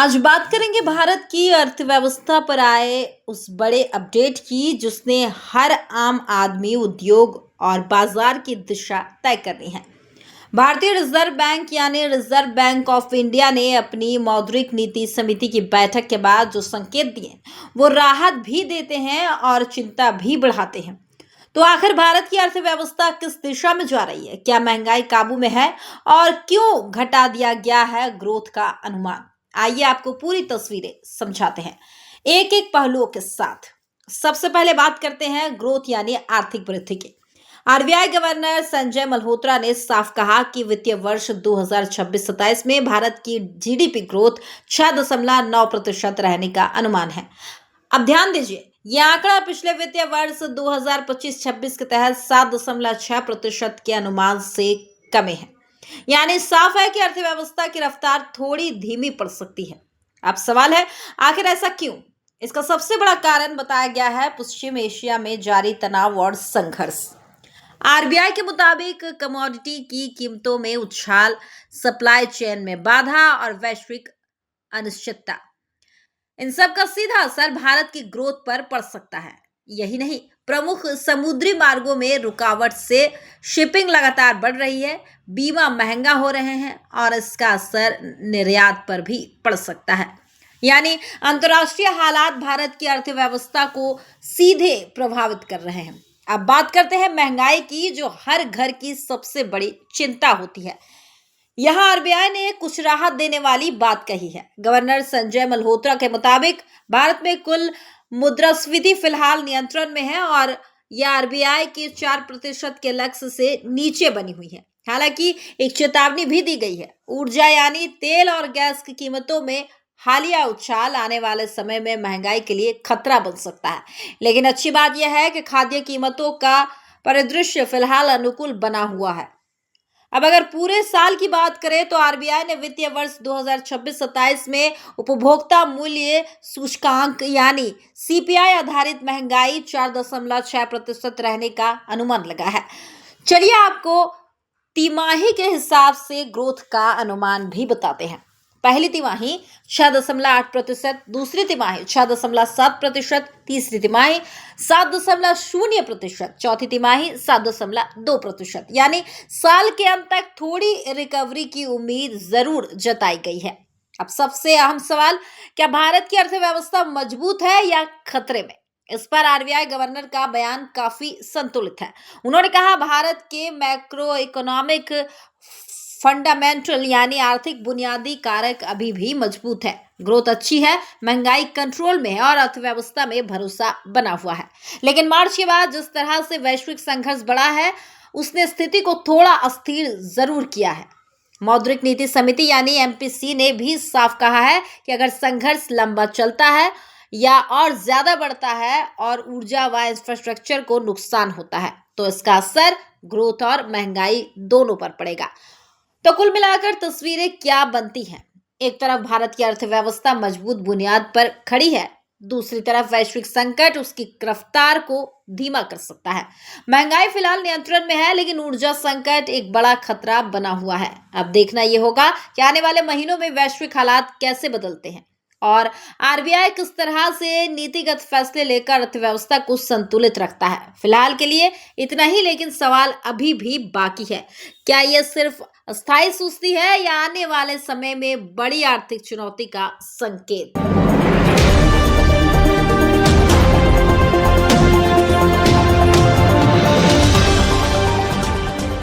आज बात करेंगे भारत की अर्थव्यवस्था पर आए उस बड़े अपडेट की जिसने हर आम आदमी, उद्योग और बाजार की दिशा तय करनी है। भारतीय रिजर्व बैंक यानी रिजर्व बैंक ऑफ इंडिया ने अपनी मौद्रिक नीति समिति की बैठक के बाद जो संकेत दिए वो राहत भी देते हैं और चिंता भी बढ़ाते हैं। तो आखिर भारत की अर्थव्यवस्था किस दिशा में जा रही है, क्या महंगाई काबू में है और क्यों घटा दिया गया है ग्रोथ का अनुमान। आइए आपको पूरी तस्वीरें समझाते हैं एक एक पहलुओं के साथ। सबसे पहले बात करते हैं ग्रोथ यानी आर्थिक वृद्धि की। आरबीआई गवर्नर संजय मल्होत्रा ने साफ कहा कि वित्तीय वर्ष 2026-27 में भारत की जीडीपी ग्रोथ 6.9% रहने का अनुमान है। अब ध्यान दीजिए, यह आंकड़ा पिछले वित्तीय वर्ष 2025-26 के तहत 7.6% के अनुमान से कम है। यानी साफ है कि अर्थव्यवस्था की रफ्तार थोड़ी धीमी पड़ सकती है। अब सवाल है, आखिर ऐसा क्यों? इसका सबसे बड़ा कारण बताया गया है पश्चिम एशिया में जारी तनाव और संघर्ष। आरबीआई के मुताबिक कमोडिटी की कीमतों में उछाल, सप्लाई चेन में बाधा और वैश्विक अनिश्चितता, इन सब का सीधा असर भारत की ग्रोथ पर पड़ सकता है। यही नहीं, प्रमुख समुद्री मार्गों में रुकावट से शिपिंग लगातार बढ़ रही है, बीमा महंगा हो रहे हैं और इसका असर निर्यात पर भी पड़ सकता है। यानी अंतर्राष्ट्रीय हालात भारत की अर्थव्यवस्था को सीधे प्रभावित कर रहे हैं। अब बात करते हैं महंगाई की, जो हर घर की सबसे बड़ी चिंता होती है। यहाँ आरबीआई ने कुछ राहत देने वाली बात कही है। गवर्नर संजय मल्होत्रा के मुताबिक भारत में कुल मुद्रास्फीति फिलहाल नियंत्रण में है और यह आरबीआई के 4% के लक्ष्य से नीचे बनी हुई है। हालांकि एक चेतावनी भी दी गई है, ऊर्जा यानी तेल और गैस की कीमतों में हालिया उछाल आने वाले समय में महंगाई के लिए खतरा बन सकता है। लेकिन अच्छी बात यह है कि खाद्य कीमतों का परिदृश्य फिलहाल अनुकूल बना हुआ है। अब अगर पूरे साल की बात करें तो आरबीआई ने वित्तीय वर्ष 2026-27 में उपभोक्ता मूल्य सूचकांक यानी सीपीआई आधारित महंगाई 4.6% रहने का अनुमान लगा है। चलिए आपको तिमाही के हिसाब से ग्रोथ का अनुमान भी बताते हैं। पहली तिमाही 6.8%, दूसरी तिमाही 6.7%, तीसरी तिमाही 7.0%, चौथी तिमाही 7.2%। यानी साल के अंत तक थोड़ी रिकवरी की उम्मीद जरूर जताई गई है। अब सबसे अहम सवाल, क्या भारत की अर्थव्यवस्था मजबूत है या खतरे में? इस पर आरबीआई गवर्नर का बयान काफी संतुलित है। उन्होंने कहा, भारत के मैक्रो इकोनॉमिक फंडामेंटल यानी आर्थिक बुनियादी कारक अभी भी मजबूत है, ग्रोथ अच्छी है, महंगाई कंट्रोल में है और अर्थव्यवस्था में भरोसा बना हुआ है। लेकिन मार्च के बाद जिस तरह से वैश्विक संघर्ष बढ़ा है, उसने स्थिति को थोड़ा अस्थिर जरूर किया है। मौद्रिक नीति समिति यानी एमपीसी ने भी साफ कहा है कि अगर संघर्ष लंबा चलता है या और ज्यादा बढ़ता है और ऊर्जा व इंफ्रास्ट्रक्चर को नुकसान होता है तो इसका असर ग्रोथ और महंगाई दोनों पर पड़ेगा। तो कुल मिलाकर तस्वीरें क्या बनती हैं? एक तरफ भारत की अर्थव्यवस्था मजबूत बुनियाद पर खड़ी है, दूसरी तरफ वैश्विक संकट उसकी रफ्तार को धीमा कर सकता है। महंगाई फिलहाल नियंत्रण में है, लेकिन ऊर्जा संकट एक बड़ा खतरा बना हुआ है। अब देखना यह होगा कि आने वाले महीनों में वैश्विक हालात कैसे बदलते हैं और आरबीआई किस तरह से नीतिगत फैसले लेकर अर्थव्यवस्था को संतुलित रखता है। फिलहाल के लिए इतना ही, लेकिन सवाल अभी भी बाकी है। क्या यह सिर्फ अस्थायी सुस्ती है या आने वाले समय में बड़ी आर्थिक चुनौती का संकेत?